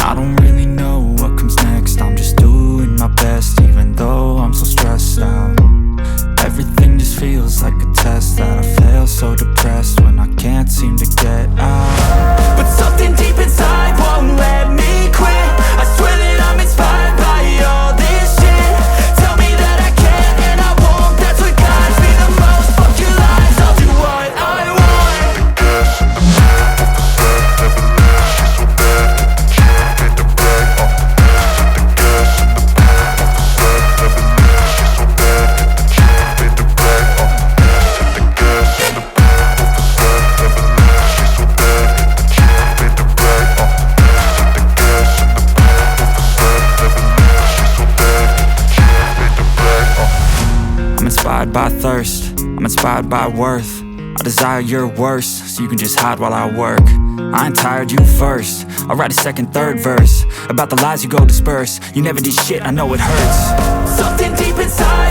I don't really know what comes next. I'm just doing my best, even though I'm so stressed out. Everything just feels like a test that I fail, so depressed when I can't seem to get out. But something deep inside won't let me quit. I swear that I'm inspired by all this shit. Tell me that I can and I won't. That's what guides me the most. Fuck your lies, I'll do what I want. By thirst, I'm inspired by worth. I desire your worst, so you can just hide while I work. I ain't tired, you first. I'll write a second, third verse about the lies you go disperse. You never did shit, I know it hurts. Something deep inside